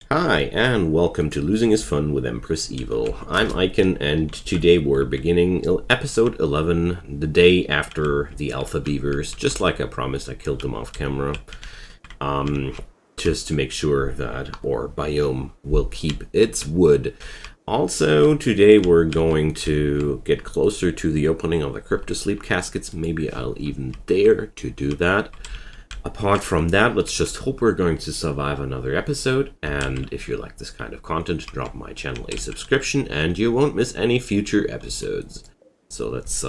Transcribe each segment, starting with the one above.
Hi, and welcome to Losing is Fun with Empress Evil. I'm Icon, and today we're beginning episode 11, the day after the Alpha Beavers. Just like I promised, I killed them off camera. Just to make sure that our biome will keep its wood. Also, today we're going to get closer to the opening of the Crypto Sleep caskets. Maybe I'll even dare to do that. Apart from that, let's just hope we're going to survive another episode, and if you like this kind of content, drop my channel a subscription and you won't miss any future episodes. So let's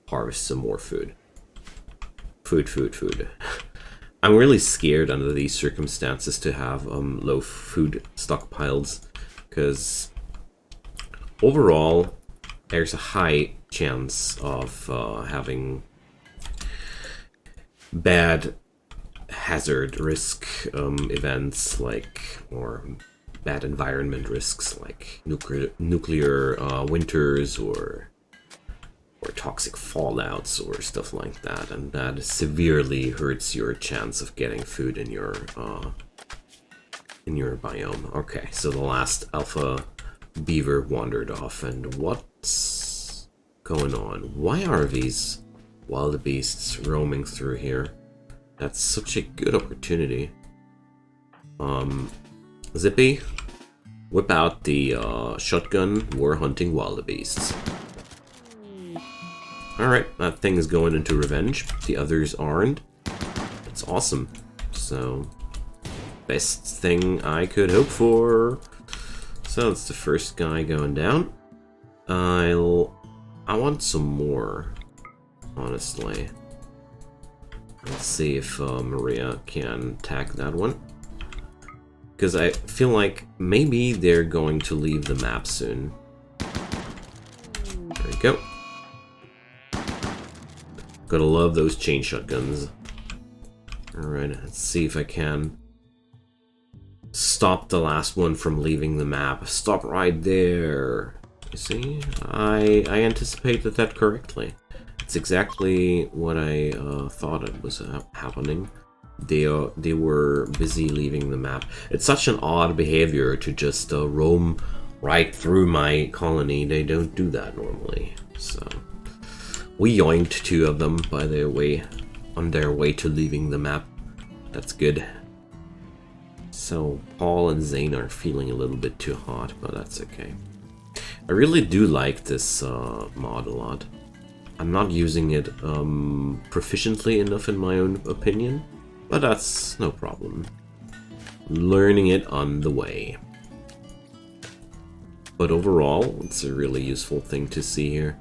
harvest some more food. Food. I'm really scared under these circumstances to have low food stockpiles, because overall there's a high chance of having bad hazard risk events, or bad environment risks like nuclear winters or toxic fallouts or stuff like that, and that severely hurts your chance of getting food in your biome. Okay, so the last alpha beaver wandered off, and what's going on? Why are these wildebeests roaming through here? That's such a good opportunity. Zippy, whip out the shotgun. We're hunting wildebeests. Alright, that thing is going into revenge. The others aren't. That's awesome. So, best thing I could hope for. So, that's the first guy going down. I want some more, honestly. Let's see if Maria can tag that one. Because I feel like maybe they're going to leave the map soon. There we go. Gotta love those chain shotguns. Alright, let's see if I can stop the last one from leaving the map. Stop right there. You see? I anticipated that correctly. It's exactly what I thought it was happening. They were busy leaving the map. It's such an odd behavior to just roam right through my colony. They don't do that normally. So we yoinked two of them on their way to leaving the map. That's good. So Paul and Zane are feeling a little bit too hot, but that's okay. I really do like this mod a lot. I'm not using it proficiently enough in my own opinion, but that's no problem. Learning it on the way. But overall, it's a really useful thing to see here.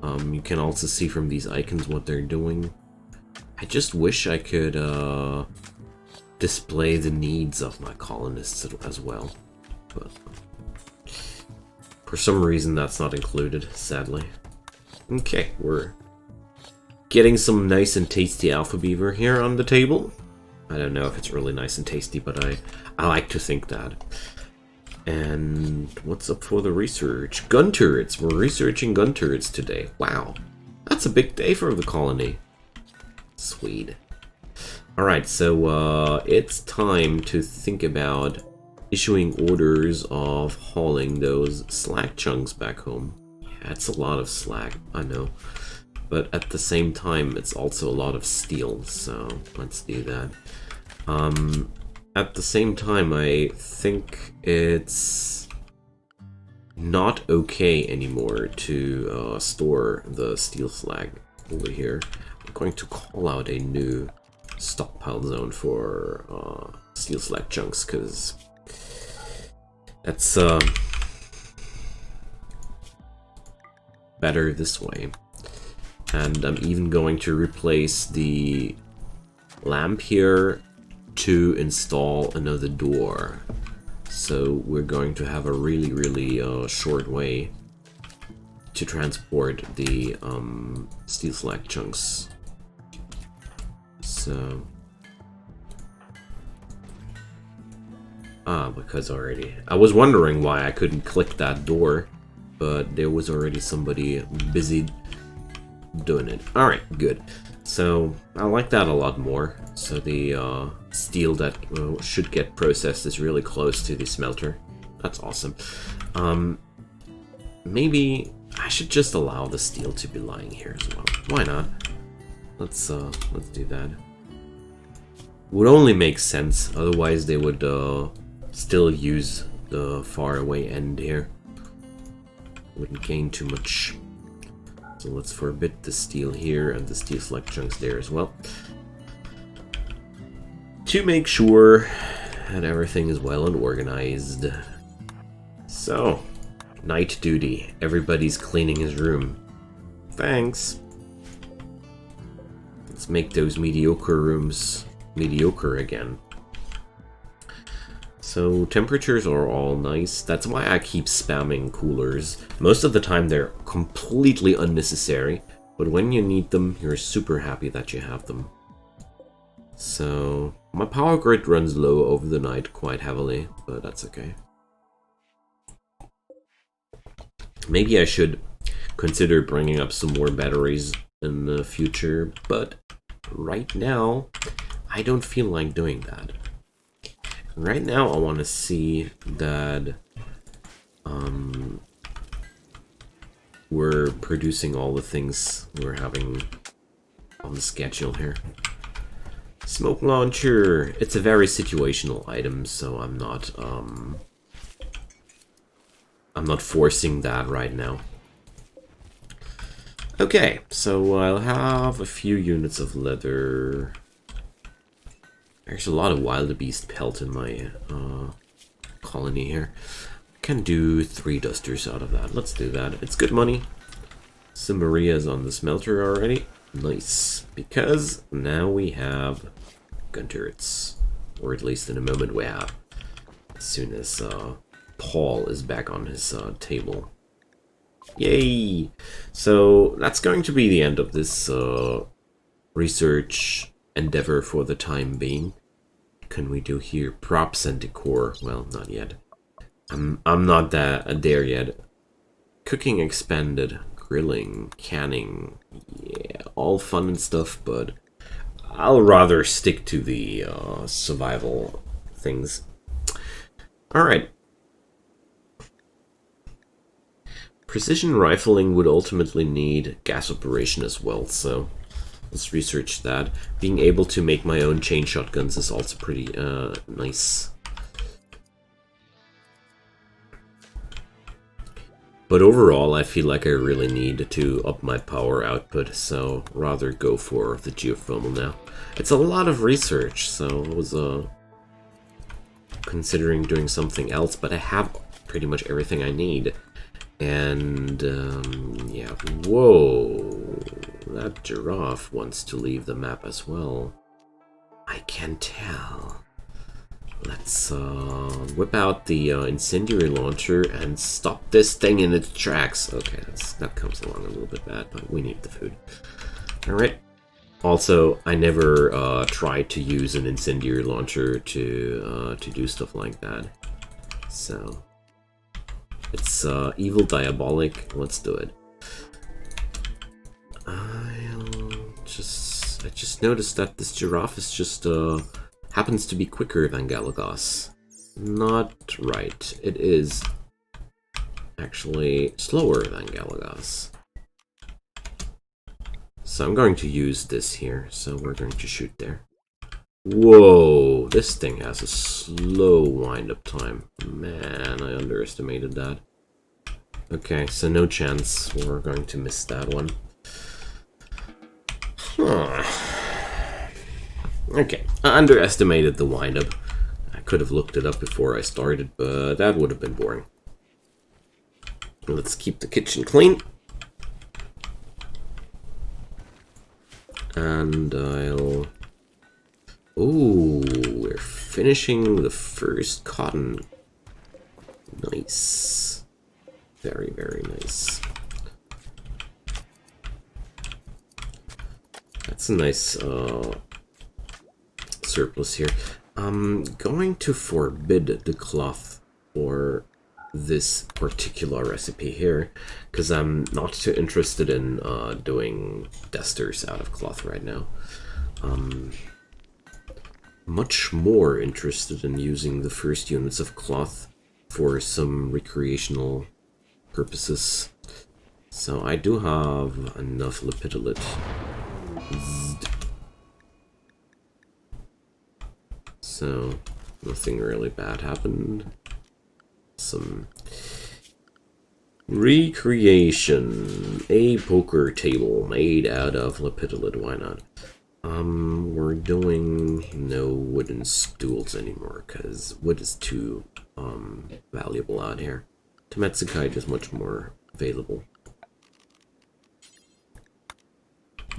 You can also see from these icons what they're doing. I just wish I could display the needs of my colonists as well, but for some reason that's not included, sadly. Okay, we're getting some nice and tasty alpha beaver here on the table. I don't know if it's really nice and tasty, but I like to think that. And what's up for the research? Gun turrets. We're researching gun turrets today. Wow, that's a big day for the colony. Sweet. Alright, so it's time to think about issuing orders of hauling those slag chunks back home. It's a lot of slag, I know, but at the same time it's also a lot of steel, so let's do that. At the same time, I think it's not okay anymore to store the steel slag over here. I'm going to call out a new stockpile zone for steel slag chunks, because that's better this way. And I'm even going to replace the lamp here to install another door. So we're going to have a really short way to transport the steel slag chunks. So because already I was wondering why I couldn't click that door, but there was already somebody busy doing it. Alright, good. So I like that a lot more. So the steel that should get processed is really close to the smelter. That's awesome. Maybe I should just allow the steel to be lying here as well. Why not? Let's do that. Would only make sense, otherwise they would still use the faraway end here. Wouldn't gain too much. So let's forbid the steel here and the steel select chunks there as well. To make sure that everything is well and organized. So, night duty. Everybody's cleaning his room. Thanks. Let's make those mediocre rooms mediocre again. So temperatures are all nice. That's why I keep spamming coolers. Most of the time they're completely unnecessary, but when you need them, you're super happy that you have them. So my power grid runs low over the night quite heavily, but that's okay. Maybe I should consider bringing up some more batteries in the future, but right now I don't feel like doing that. Right now I want to see that we're producing all the things we're having on the schedule here. Smoke launcher. It's a very situational item, so I'm not forcing that right now. Okay, so I'll have a few units of leather. There's a lot of wildebeest pelt in my colony here. Can do 3 dusters out of that. Let's do that. It's good money. Some Maria's on the smelter already. Nice. Because now we have gun turrets. Or at least in a moment we have. As soon as Paul is back on his table. Yay! So that's going to be the end of this research endeavor for the time being. Can we do here? Props and decor. Well, not yet. I'm not there yet. Cooking expanded, grilling, canning, yeah, all fun and stuff, but I'll rather stick to the survival things. Alright. Precision rifling would ultimately need gas operation as well, so let's research that. Being able to make my own chain shotguns is also pretty nice. But overall, I feel like I really need to up my power output, so rather go for the geothermal now. It's a lot of research, so I was considering doing something else, but I have pretty much everything I need. And, yeah, whoa, that giraffe wants to leave the map as well. I can tell. Let's whip out the incendiary launcher and stop this thing in its tracks. Okay, that comes along a little bit bad, but we need the food. Alright. Also, I never tried to use an incendiary launcher to do stuff like that. So, it's evil diabolic. Let's do it. I just noticed that this giraffe is just happens to be quicker than Galagos. Not right. It is actually slower than Galagos. So I'm going to use this here. So we're going to shoot there. Whoa, this thing has a slow wind-up time. Man, I underestimated that. Okay, so no chance. We're going to miss that one. Huh. Okay, I underestimated the wind-up. I could have looked it up before I started, but that would have been boring. Let's keep the kitchen clean. And I'll... Ooh, we're finishing the first cotton. Nice. Very, very nice. That's a nice surplus here. I'm going to forbid the cloth for this particular recipe here, because I'm not too interested in doing dusters out of cloth right now. much more interested in using the first units of cloth for some recreational purposes. So I do have enough lepidolite. So nothing really bad happened. Some recreation. A poker table made out of lepidolite, why not? We're doing no wooden stools anymore, because wood is too, valuable out here. Temetsukite is much more available.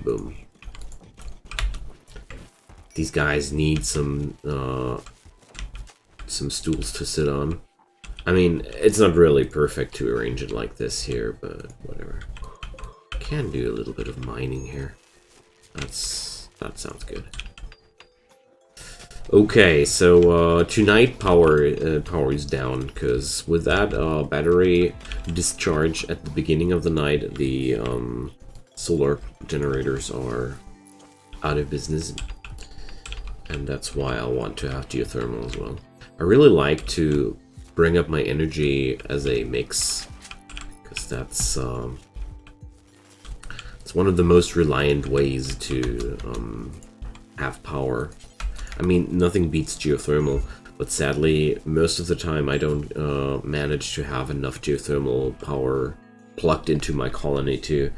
Boom. These guys need some stools to sit on. I mean, it's not really perfect to arrange it like this here, but whatever. Can do a little bit of mining here. That sounds good. Okay, so tonight power is down, because with that battery discharge at the beginning of the night, the solar generators are out of business, and that's why I want to have geothermal as well. I really like to bring up my energy as a mix, because that's it's one of the most reliant ways to have power. I mean, nothing beats geothermal, but sadly, most of the time I don't manage to have enough geothermal power plugged into my colony to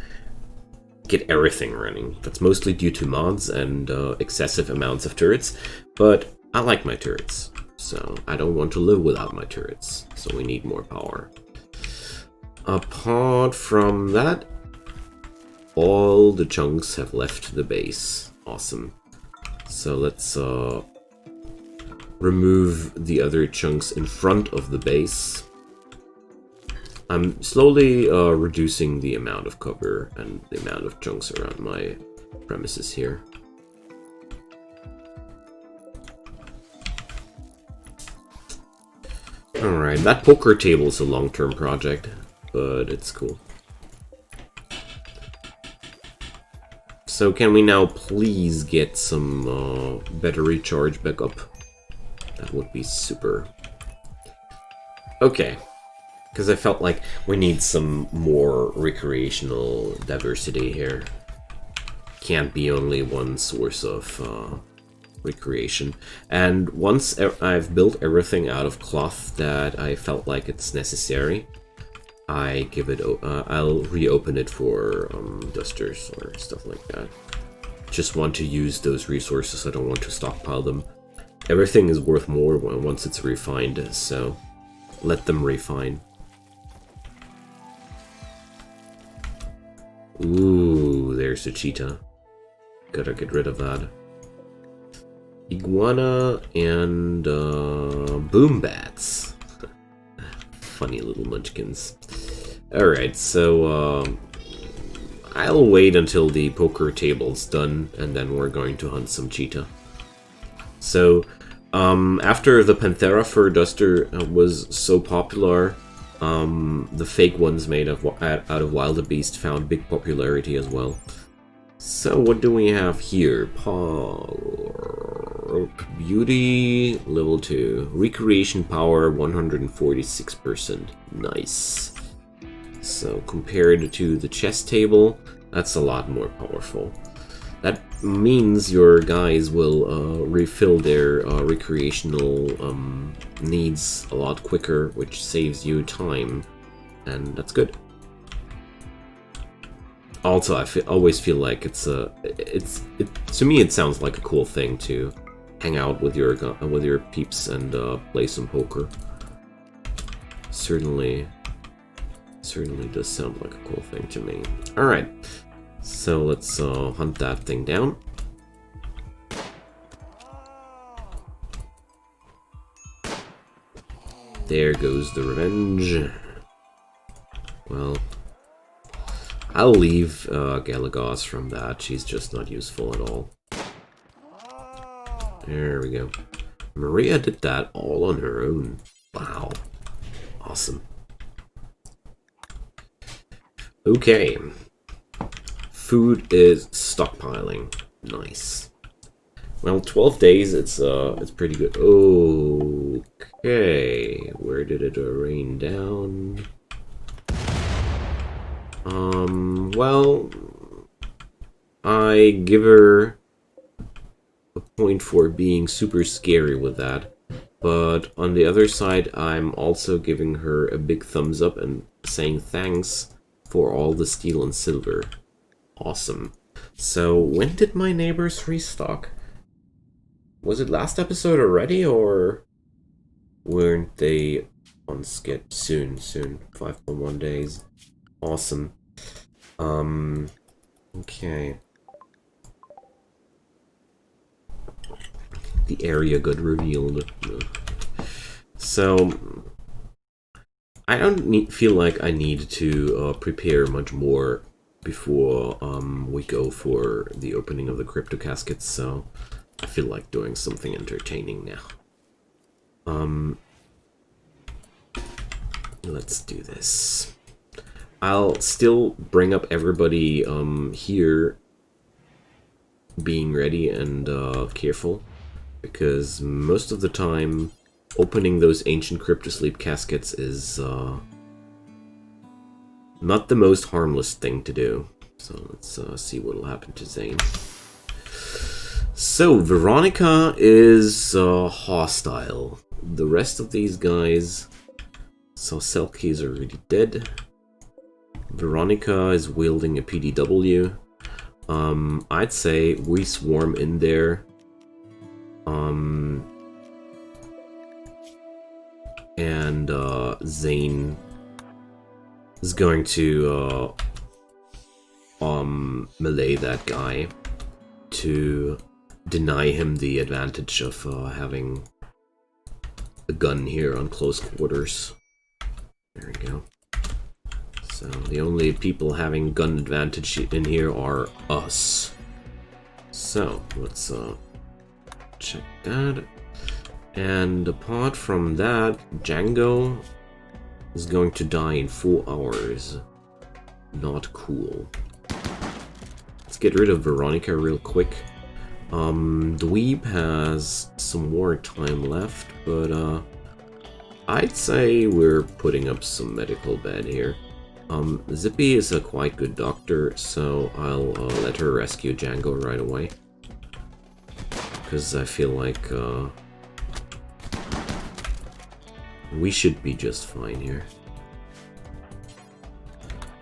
get everything running. That's mostly due to mods and excessive amounts of turrets, but I like my turrets, so I don't want to live without my turrets, so we need more power. Apart from that, all the chunks have left the base. Awesome. So let's remove the other chunks in front of the base. I'm slowly reducing the amount of cover and the amount of chunks around my premises here. Alright, that poker table is a long-term project, but it's cool. So can we now please get some battery charge back up? That would be super. Okay. Because I felt like we need some more recreational diversity here. Can't be only one source of recreation. And once I've built everything out of cloth that I felt like it's necessary, I give it. I'll reopen it for dusters or stuff like that. Just want to use those resources. I don't want to stockpile them. Everything is worth more once it's refined, so let them refine. Ooh, there's a cheetah. Gotta get rid of that. Iguana and boom bats. Funny little munchkins. Alright, so I'll wait until the poker table's done, and then we're going to hunt some cheetah. So, after the Panthera fur duster was so popular, the fake ones made out of wildebeest found big popularity as well. So what do we have here? Beauty, level 2. Recreation power, 146%. Nice. So compared to the chess table, that's a lot more powerful. That means your guys will refill their recreational needs a lot quicker, which saves you time, and that's good. Also, I always feel like to me it sounds like a cool thing to hang out with your peeps and play some poker. Certainly does sound like a cool thing to me. All right. So let's hunt that thing down. There goes the revenge. Well, I'll leave Galagos from that. She's just not useful at all. There we go. Maria did that all on her own. Wow. Awesome. Okay. Food is stockpiling. Nice. Well, 12 days, it's pretty good. Okay, where did it rain down? Well, I give her a point for being super scary with that. But on the other side, I'm also giving her a big thumbs up and saying thanks for all the steel and silver. Awesome. So, when did my neighbors restock? Was it last episode already, or weren't they on skip? Soon. 5.1 days. Awesome. Okay. The area got revealed. So, I don't feel like I need to prepare much more before we go for the opening of the crypto caskets, so I feel like doing something entertaining now. Let's do this. I'll still bring up everybody here being ready and careful, because most of the time opening those ancient cryptosleep caskets is not the most harmless thing to do. So let's see what will happen to Zane. So Veronica is hostile. The rest of these guys, so Selkie is already dead. Veronica is wielding a PDW. I'd say we swarm in there. And Zane is going to melee that guy to deny him the advantage of having a gun here on close quarters. There we go. So the only people having gun advantage in here are us. So let's check that. And apart from that, Django is going to die in 4 hours. Not cool. Let's get rid of Veronica real quick. Dweeb has some more time left, but I'd say we're putting up some medical bed here. Zippy is a quite good doctor, so I'll let her rescue Django right away. Because I feel like we should be just fine here.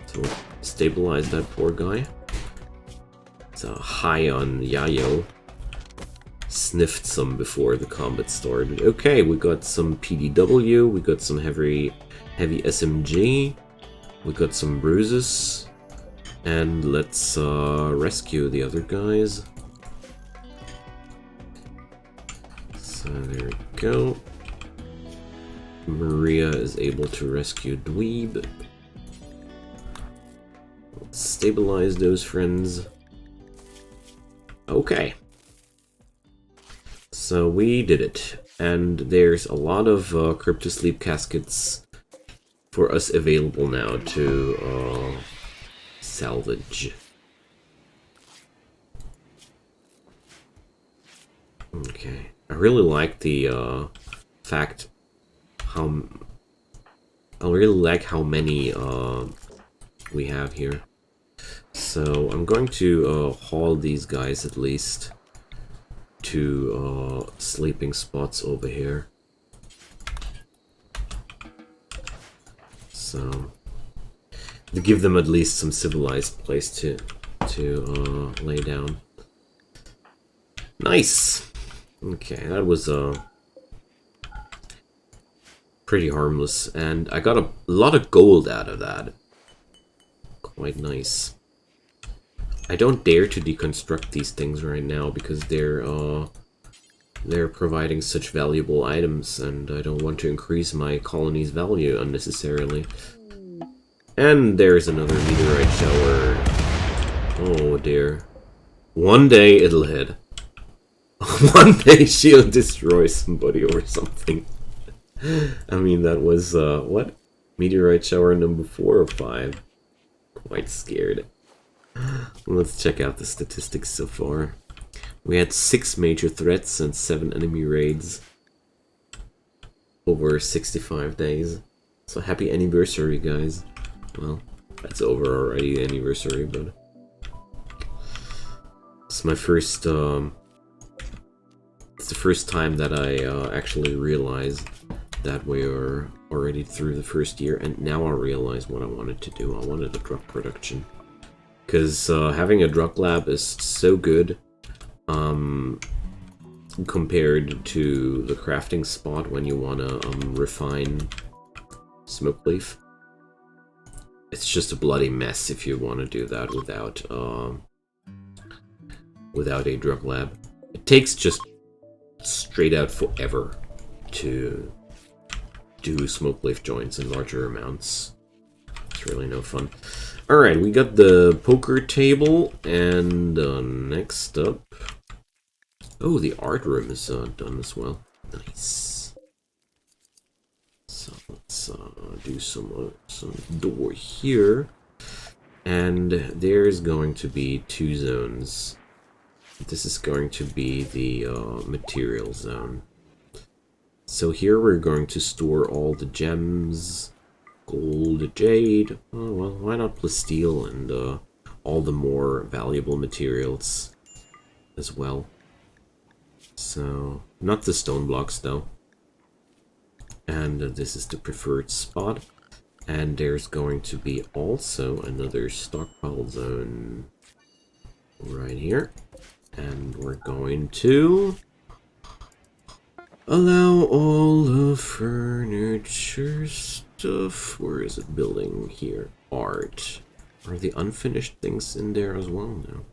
So stabilize that poor guy. It's a high on Yayo. Sniffed some before the combat started. Okay, we got some PDW, we got some heavy SMG, we got some bruises, and let's rescue the other guys. So there we go. Maria is able to rescue Dweeb. Let's stabilize those friends. Okay. So we did it. And there's a lot of cryptosleep caskets for us available now to salvage. Okay. I really like the fact I really like how many we have here. So I'm going to haul these guys at least to sleeping spots over here. So to give them at least some civilized place to lay down. Nice. Okay, that was pretty harmless, and I got a lot of gold out of that. Quite nice. I don't dare to deconstruct these things right now because they're providing such valuable items, and I don't want to increase my colony's value unnecessarily. And there's another meteorite shower. Oh dear. One day it'll hit. One day she'll destroy somebody or something. I mean, that was, what? Meteorite shower number 4 or 5? Quite scared. Let's check out the statistics so far. We had 6 major threats and 7 enemy raids over 65 days. So happy anniversary, guys. Well, that's over already, anniversary, but it's my first, it's the first time that I actually realized that we are already through the first year, and now I realize what I wanted to do. I wanted a drug production. Because having a drug lab is so good compared to the crafting spot when you want to refine smoke leaf. It's just a bloody mess if you want to do that without a drug lab. It takes just straight out forever to do smoke leaf joints in larger amounts. It's really no fun. Alright, we got the poker table, and next up... Oh, the art room is done as well. Nice. So let's do some door here. And there's going to be 2 zones. This is going to be the material zone. So here we're going to store all the gems, gold, jade, oh well, why not plasteel and all the more valuable materials as well. So, not the stone blocks though. And this is the preferred spot. And there's going to be also another stockpile zone right here. And we're going to allow all the furniture stuff. Where is it? Building here. Art. Are the unfinished things in there as well now?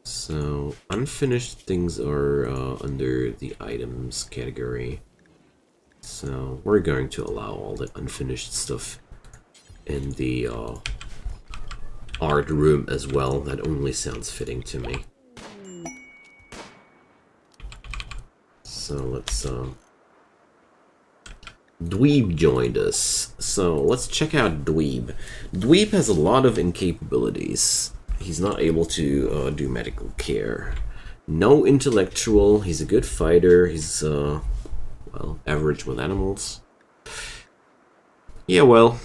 So, unfinished things are under the items category. So, we're going to allow all the unfinished stuff in the art room as well. That only sounds fitting to me. So, let's... Dweeb joined us. So, let's check out Dweeb. Dweeb has a lot of incapabilities. He's not able to do medical care. No intellectual. He's a good fighter. He's, well, average with animals. Yeah, well,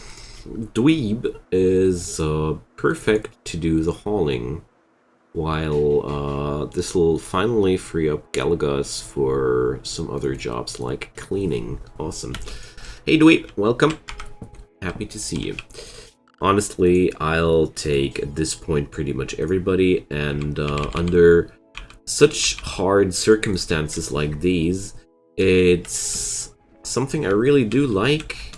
Dweeb is perfect to do the hauling, while this will finally free up Galagas for some other jobs like cleaning. Awesome. Hey Dweeb, welcome. Happy to see you. Honestly, I'll take at this point pretty much everybody, and under such hard circumstances like these, it's something I really do like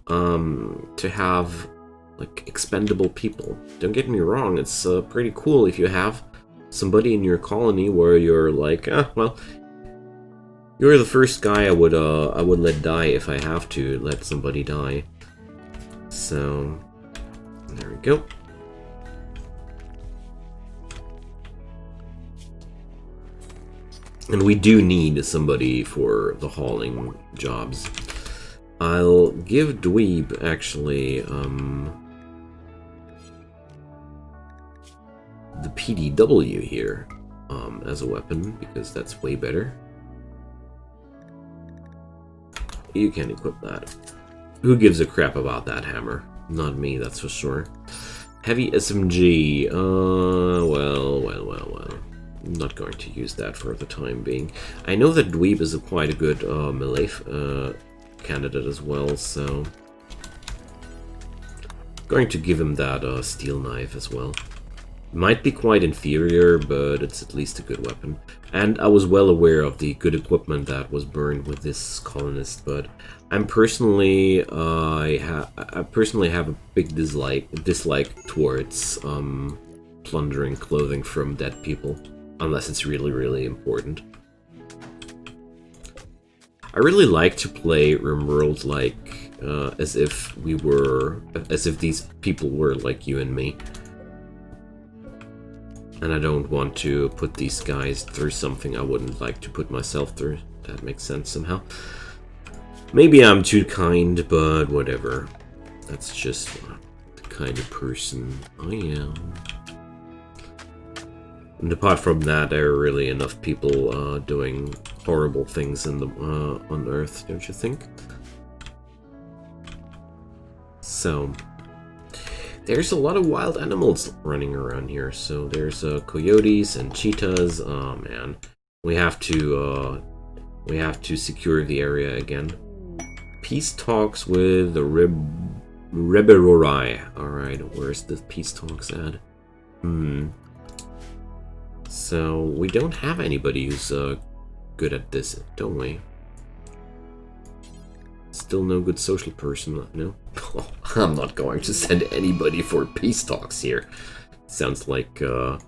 to have like expendable people. Don't get me wrong, it's pretty cool if you have somebody in your colony where you're like, well, you're the first guy I would let die if I have to let somebody die. So there we go. And we do need somebody for the hauling jobs. I'll give Dweeb, actually, the PDW here as a weapon, because that's way better. You can equip that. Who gives a crap about that hammer? Not me, that's for sure. Heavy SMG, well. I'm not going to use that for the time being. I know that Dweeb is quite a good melee candidate as well, so I'm going to give him that steel knife as well. Might be quite inferior, but it's at least a good weapon. And I was well aware of the good equipment that was burned with this colonist, but I'm personally, I personally have a big dislike towards plundering clothing from dead people, unless it's really, really important. I really like to play Rimworld like as if these people were like you and me. And I don't want to put these guys through something I wouldn't like to put myself through. That makes sense somehow. Maybe I'm too kind, but whatever. That's just the kind of person I am. And apart from that, there are really enough people doing horrible things in the on Earth, don't you think? So, there's a lot of wild animals running around here. So there's coyotes and cheetahs. Oh man, we have to secure the area again. Peace talks with the Reberorai. All right, where's the peace talks at? So we don't have anybody who's good at this, don't we? Still no good social person, no? I'm not going to send anybody for peace talks here. Sounds like, to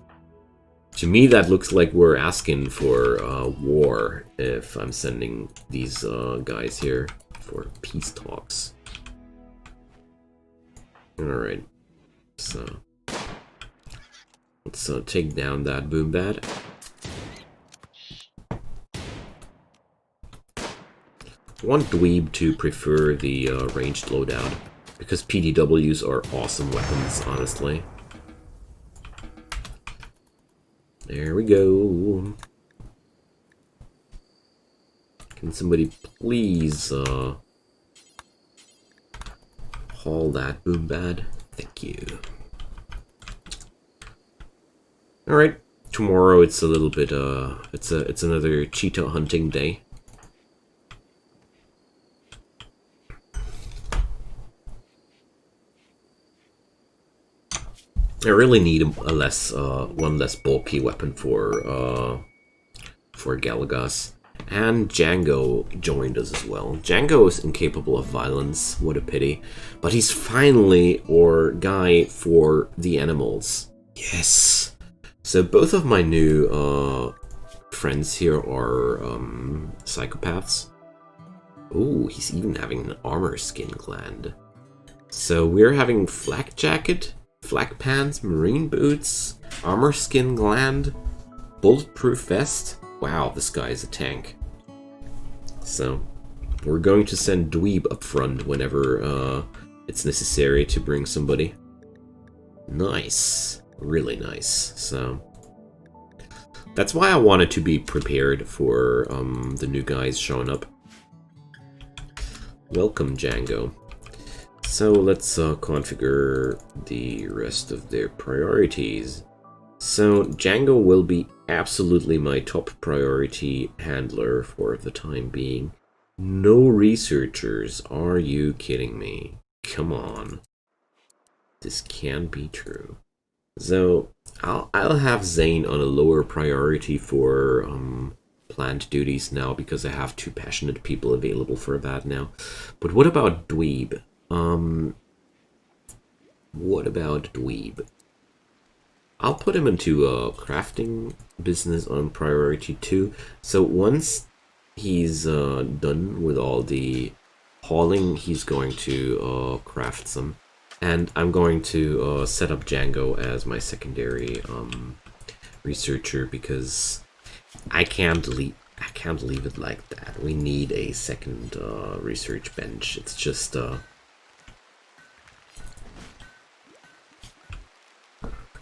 me that looks like we're asking for war if I'm sending these guys here for peace talks. Alright, so let's take down that boom bat. I want Dweeb to prefer the ranged loadout, because PDWs are awesome weapons, honestly. There we go. Can somebody please haul that boom bat? Thank you. Alright, tomorrow it's a little bit it's another cheetah hunting day. I really need a one less bulky weapon for Galagos. And Django joined us as well. Django is incapable of violence, what a pity. But he's finally our guy for the animals. Yes! So both of my new friends here are psychopaths. Oh, he's even having an armor skin gland. So we're having flak jacket, flak pants, marine boots, armor skin gland, bulletproof vest. Wow, this guy is a tank. So we're going to send Dweeb up front whenever it's necessary to bring somebody. Nice, really nice. So that's why I wanted to be prepared for the new guys showing up. Welcome, Django. So let's configure the rest of their priorities. So Django will be absolutely my top priority handler for the time being. No researchers, are you kidding me? Come on. This can't be true. So I'll have Zane on a lower priority for planned duties now because I have 2 passionate people available for that now. But what about Dweeb? What about Dweeb? I'll put him into a crafting business on priority 2. So once he's done with all the hauling, he's going to craft some. And I'm going to set up Django as my secondary researcher because I can't leave it like that. We need a second research bench. It's just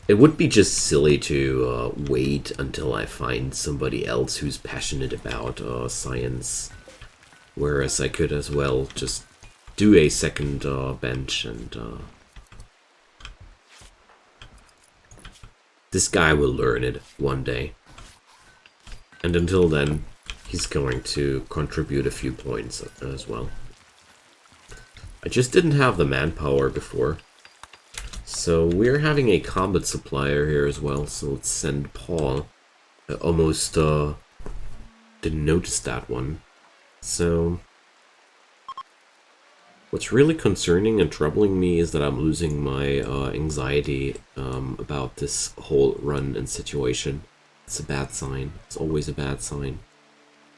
it would be just silly to wait until I find somebody else who's passionate about science. Whereas I could as well just do a second bench and this guy will learn it one day. And until then, he's going to contribute a few points as well. I just didn't have the manpower before. So we're having a combat supplier here as well, so let's send Paul. I almost didn't notice that one. So what's really concerning and troubling me is that I'm losing my anxiety about this whole run and situation. It's a bad sign. It's always a bad sign.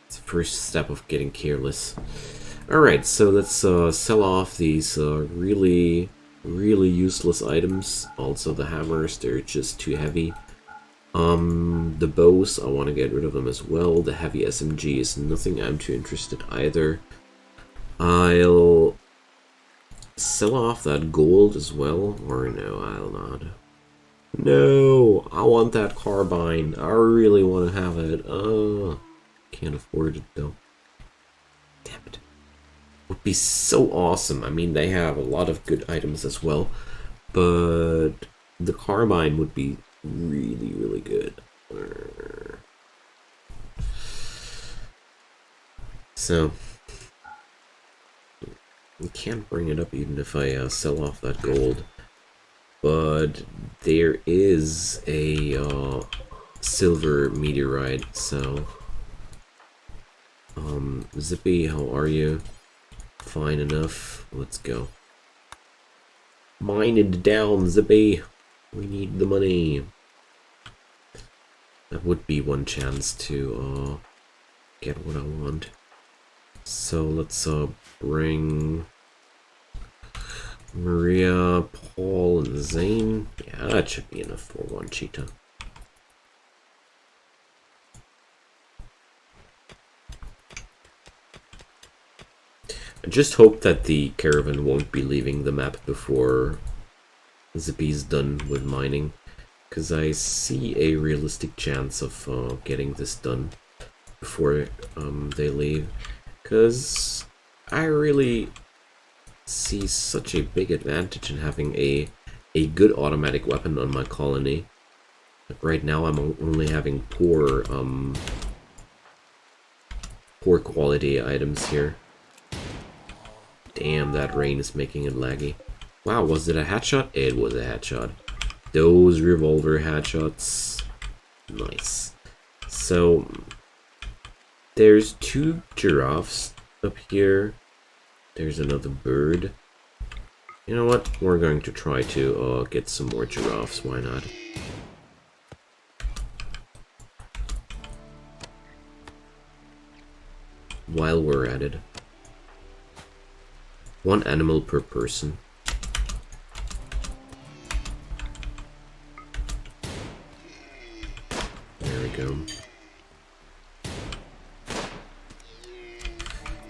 It's the first step of getting careless. Alright, so let's sell off these really useless items. Also the hammers, they're just too heavy. The bows, I want to get rid of them as well. The heavy SMG is nothing I'm too interested either. I'll sell off that gold as well, or no, I'll not. No, I want that carbine. I really want to have it. Can't afford it though. Damn it. Would be so awesome. I mean, they have a lot of good items as well, but the carbine would be really, really good. So, I can't bring it up even if I sell off that gold. But there is a silver meteorite, so... Zippy, how are you? Fine enough. Let's go. Mine it down, Zippy. We need the money. That would be one chance to get what I want. So let's bring Maria, Paul, and Zane. Yeah, that should be enough for one cheetah. I just hope that the caravan won't be leaving the map before Zippy's done with mining, because I see a realistic chance of getting this done before they leave, because I really see such a big advantage in having a good automatic weapon on my colony. Like right now I'm only having poor quality items here. Damn, that rain is making it laggy. Wow, was it a headshot? It was a headshot. Those revolver headshots. Nice. So, there's 2 giraffes up here. There's another bird. You know what? We're going to try to get some more giraffes. Why not? While we're at it. 1 animal per person. There we go.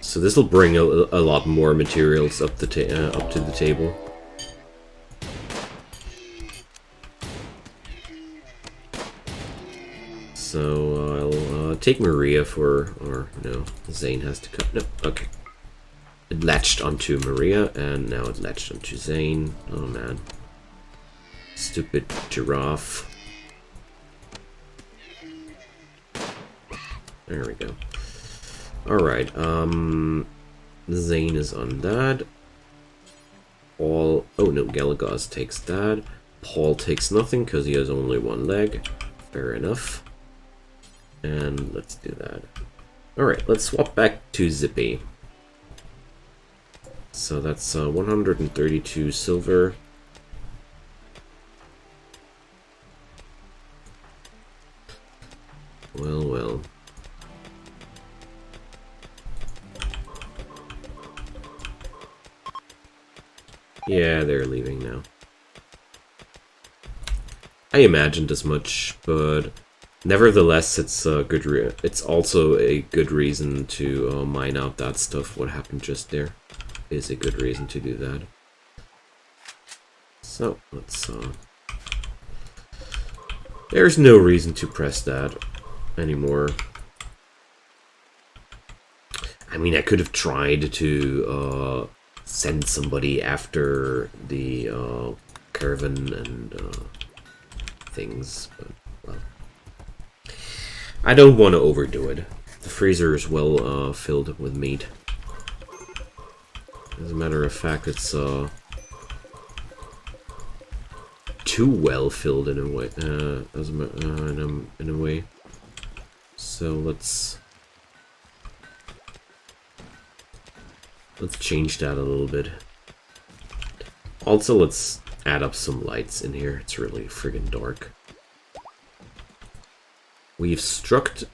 So this will bring a lot more materials up to the table. So I'll take Maria or no, Zane has to cut. No, okay. It latched onto Maria, and now it latched onto Zane. Oh man. Stupid giraffe. There we go. Alright, Zane is on that. Paul... Oh no, Galagos takes that. Paul takes nothing because he has only 1 leg. Fair enough. And let's do that. Alright, let's swap back to Zippy. So that's 132 silver. Well, well. Yeah, they're leaving now. I imagined as much, but nevertheless, it's a good. It's also a good reason to mine out that stuff. What happened just there is a good reason to do that. So let's. There's no reason to press that anymore. I mean, I could have tried to send somebody after the caravan and things, but well, I don't want to overdo it. The freezer is well filled with meat. As a matter of fact, it's too well filled in a way. In a way. So let's change that a little bit. Also, let's add up some lights in here. It's really friggin' dark. We've struck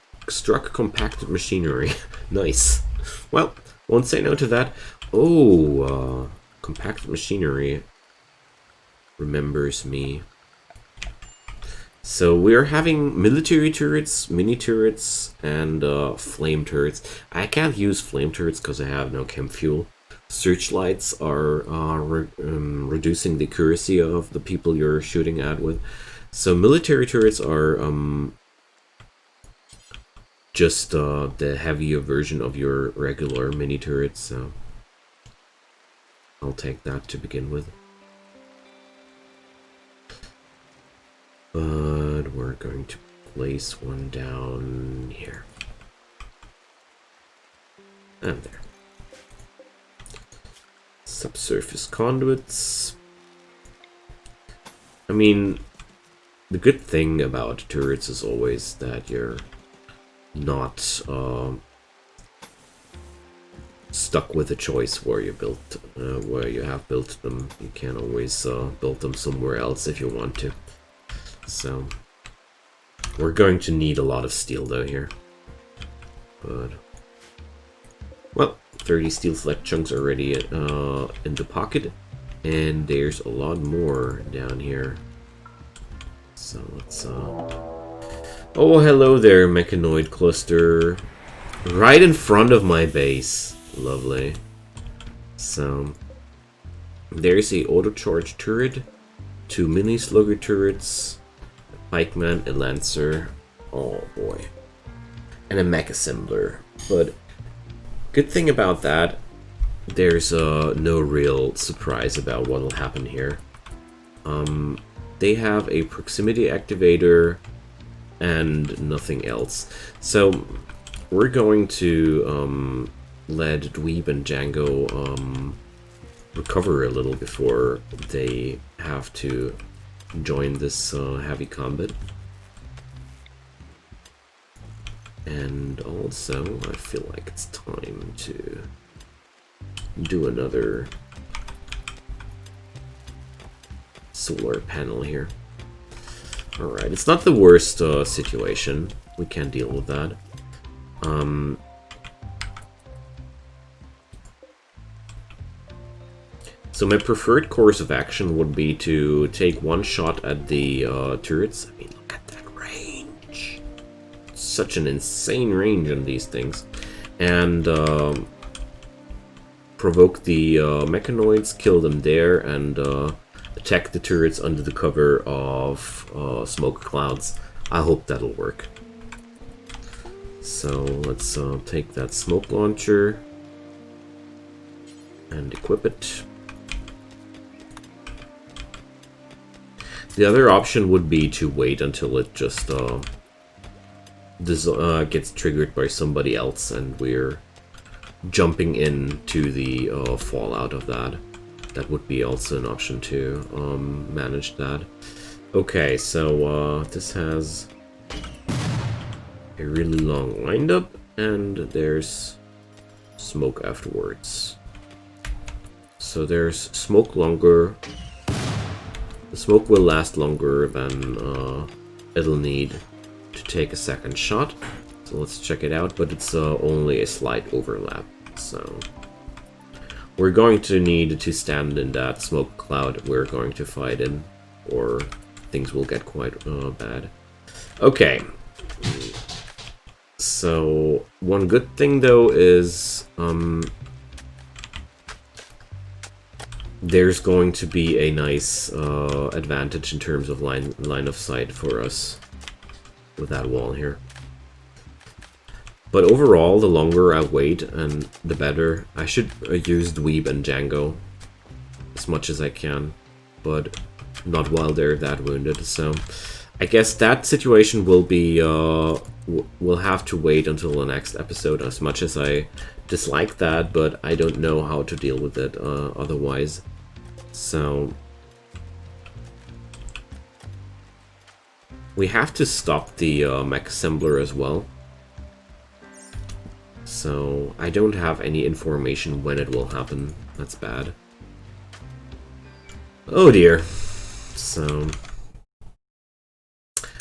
compacted machinery. Nice. Well, won't say no to that. Oh, compacted machinery remembers me. So we're having military turrets, mini turrets, and flame turrets. I can't use flame turrets because I have no chem fuel. Searchlights are reducing the accuracy of the people you're shooting at with. So military turrets are just the heavier version of your regular mini turrets, so I'll take that to begin with. But we're going to place one down here. And there. Subsurface conduits. I mean, the good thing about turrets is always that you're not stuck with a choice where you have built them. You can always build them somewhere else if you want to. So we're going to need a lot of steel though here. But well, 30 steel select chunks already in the pocket, and there's a lot more down here. So let's oh, hello there, mechanoid cluster. Right in front of my base. Lovely. So there's a auto charge turret, 2 mini slugger turrets, a pikeman, a lancer, oh boy, and a mech assembler. But good thing about that, there's no real surprise about what will happen here. They have a proximity activator and nothing else. So we're going to let Dweeb and Django recover a little before they have to join this heavy combat. And also, I feel like it's time to do another solar panel here. Alright, it's not the worst situation. We can deal with that. So my preferred course of action would be to take one shot at the turrets. I mean, look at that range. Such an insane range on these things. And provoke the mechanoids, kill them there, and attack the turrets under the cover of smoke clouds. I hope that'll work. So let's take that smoke launcher and equip it. The other option would be to wait until it just gets triggered by somebody else and we're jumping into the fallout of that. That would be also an option to manage that. Okay, so this has a really long windup, and there's smoke afterwards. So there's smoke longer. The smoke will last longer than it'll need to take a second shot. So let's check it out, but it's only a slight overlap. So we're going to need to stand in that smoke cloud we're going to fight in, or things will get quite bad. Okay. So one good thing though is there's going to be a nice advantage in terms of line of sight for us with that wall here. But overall, the longer I wait, and the better. I should use Dweeb and Django as much as I can, but not while they're that wounded. So I guess that situation will be, we'll have to wait until the next episode, as much as I dislike that, but I don't know how to deal with it otherwise. So we have to stop the mech assembler as well. So I don't have any information when it will happen. That's bad. Oh dear. So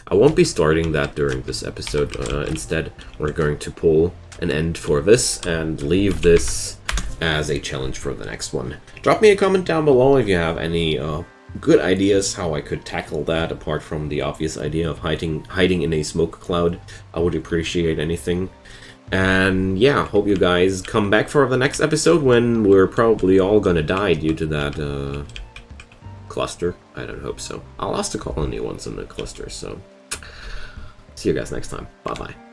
I won't be starting that during this episode. Instead, we're going to pull an end for this and leave this as a challenge for the next one. Drop me a comment down below if you have any good ideas how I could tackle that, apart from the obvious idea of hiding in a smoke cloud. I would appreciate anything. And yeah, hope you guys come back for the next episode when we're probably all gonna die due to that cluster? I don't hope so. I lost a colony once in the cluster, so... See you guys next time. Bye-bye.